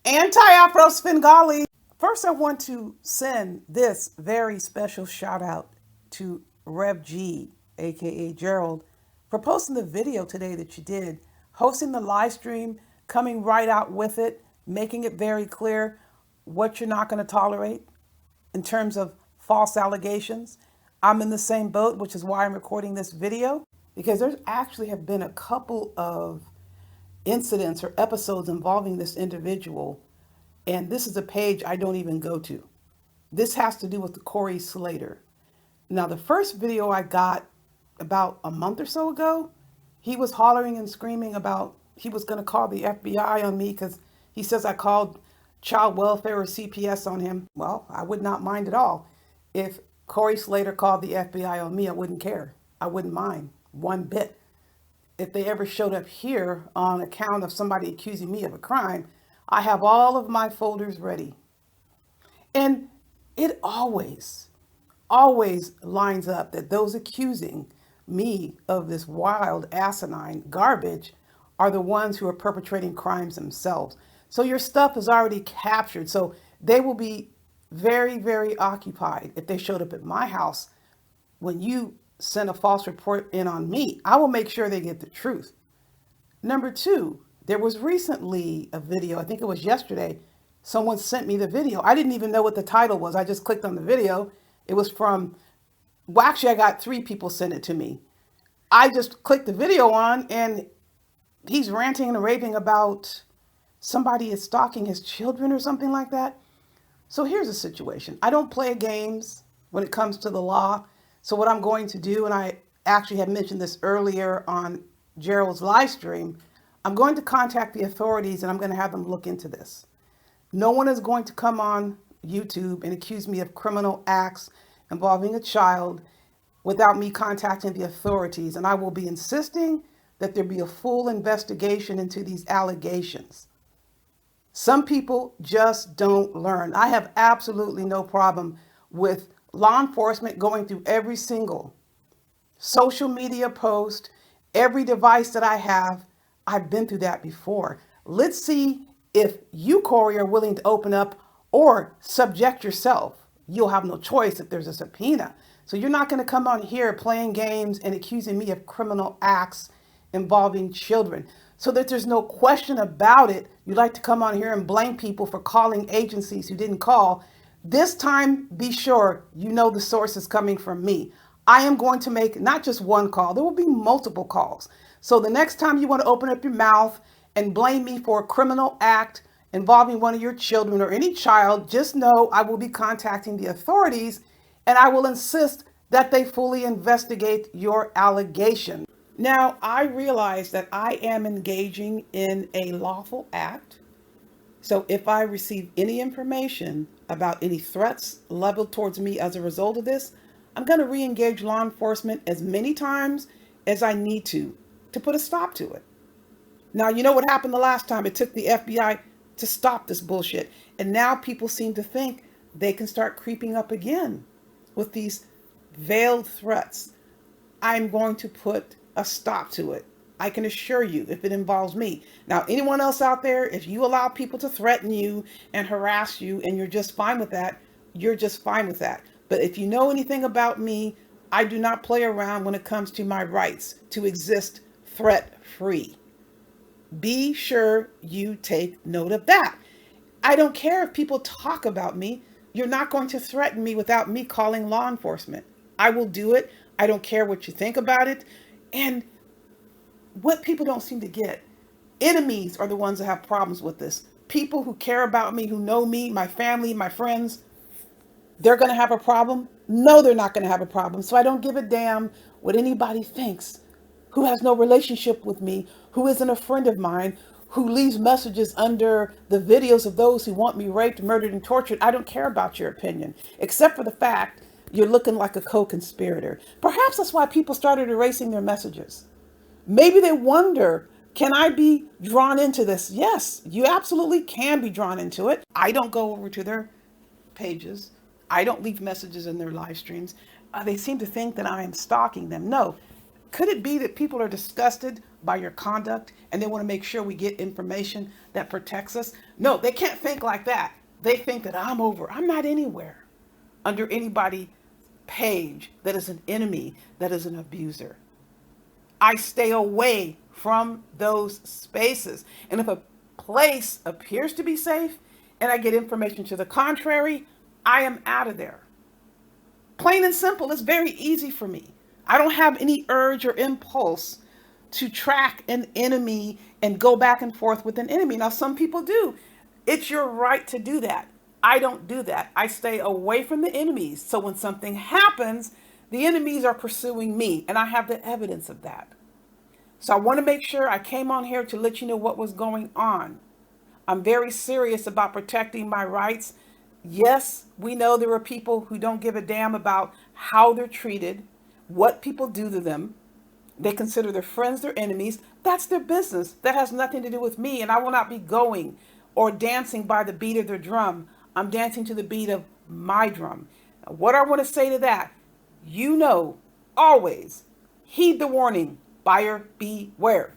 Anti-Afro Svengalis. First, I want to send this very special shout out to Rev G, aka Gerald, for posting the video today that you did, hosting the live stream, coming right out with it, making it very clear what you're not going to tolerate in terms of false allegations. I'm in the same boat, which is why I'm recording this video, because there's actually have been a couple of incidents or episodes involving this individual, and this is a page I don't even go to. This has to do with the Corey Slater. Now, the first video I got about a month or so ago, he was hollering and screaming about he was going to call the FBI on me because he says I called child welfare or CPS on him. Well, I would not mind at all. If Corey Slater called the FBI on me, I wouldn't care. I wouldn't mind one bit. If they ever showed up here on account of somebody accusing me of a crime, I have all of my folders ready. And it always lines up that those accusing me of this wild, asinine garbage are the ones who are perpetrating crimes themselves. So your stuff is already captured. So they will be very, very occupied if they showed up at my house when you send a false report in on me. I will make sure they get the truth. Number two, there was recently a video, I think it was yesterday, someone sent me the video. I didn't even know what the title was. I just clicked on the video. It was from, well, actually, I got 3 people sent it to me. I just clicked the video on, and he's ranting and raving about somebody is stalking his children or something like that. So here's the situation. I don't play games when it comes to the law. So what I'm going to do, and I actually had mentioned this earlier on Gerald's live stream, I'm going to contact the authorities and I'm going to have them look into this. No one is going to come on YouTube and accuse me of criminal acts involving a child without me contacting the authorities. And I will be insisting that there be a full investigation into these allegations. Some people just don't learn. I have absolutely no problem with law enforcement going through every single social media post, every device that I have. I've been through that before. Let's see if you, Corey, are willing to open up or subject yourself. You'll have no choice if there's a subpoena. So you're not going to come on here playing games and accusing me of criminal acts involving children. So that there's no question about it, you like to come on here and blame people for calling agencies who didn't call. This time, be sure you know the source is coming from me. I am going to make not just one call, there will be multiple calls. So the next time you want to open up your mouth and blame me for a criminal act involving one of your children or any child, just know I will be contacting the authorities and I will insist that they fully investigate your allegation. Now, I realize that I am engaging in a lawful act. So if I receive any information about any threats leveled towards me as a result of this, I'm going to re-engage law enforcement as many times as I need to put a stop to it. Now, you know what happened the last time? It took the FBI to stop this bullshit. And now people seem to think they can start creeping up again with these veiled threats. I'm going to put a stop to it. I can assure you, if it involves me. Now, anyone else out there, if you allow people to threaten you and harass you and you're just fine with that, you're just fine with that. But if you know anything about me, I do not play around when it comes to my rights to exist threat-free. Be sure you take note of that. I don't care if people talk about me. You're not going to threaten me without me calling law enforcement. I will do it. I don't care what you think about it. And what people don't seem to get, enemies are the ones that have problems with this. People who care about me, who know me, my family, my friends, they're going to have a problem? No, they're not going to have a problem. So I don't give a damn what anybody thinks who has no relationship with me, who isn't a friend of mine, who leaves messages under the videos of those who want me raped, murdered, and tortured. I don't care about your opinion, except for the fact you're looking like a co-conspirator. Perhaps that's why people started erasing their messages. Maybe they wonder, can I be drawn into this? Yes, you absolutely can be drawn into it. I don't go over to their pages. I don't leave messages in their live streams. They seem to think that I am stalking them. No. Could it be that people are disgusted by your conduct, and they want to make sure we get information that protects us. No, they can't think like that. They think that I'm not anywhere under anybody page that is an enemy, that is an abuser. I stay away from those spaces. And if a place appears to be safe and I get information to the contrary, I am out of there. Plain and simple, it's very easy for me. I don't have any urge or impulse to track an enemy and go back and forth with an enemy. Now, some people do. It's your right to do that. I don't do that. I stay away from the enemies. So when something happens, the enemies are pursuing me, and I have the evidence of that. So I want to make sure I came on here to let you know what was going on. I'm very serious about protecting my rights. Yes, we know there are people who don't give a damn about how they're treated, what people do to them. They consider their friends their enemies. That's their business. That has nothing to do with me, and I will not be going or dancing by the beat of their drum. I'm dancing to the beat of my drum. Now, what I want to say to that, always heed the warning, buyer beware.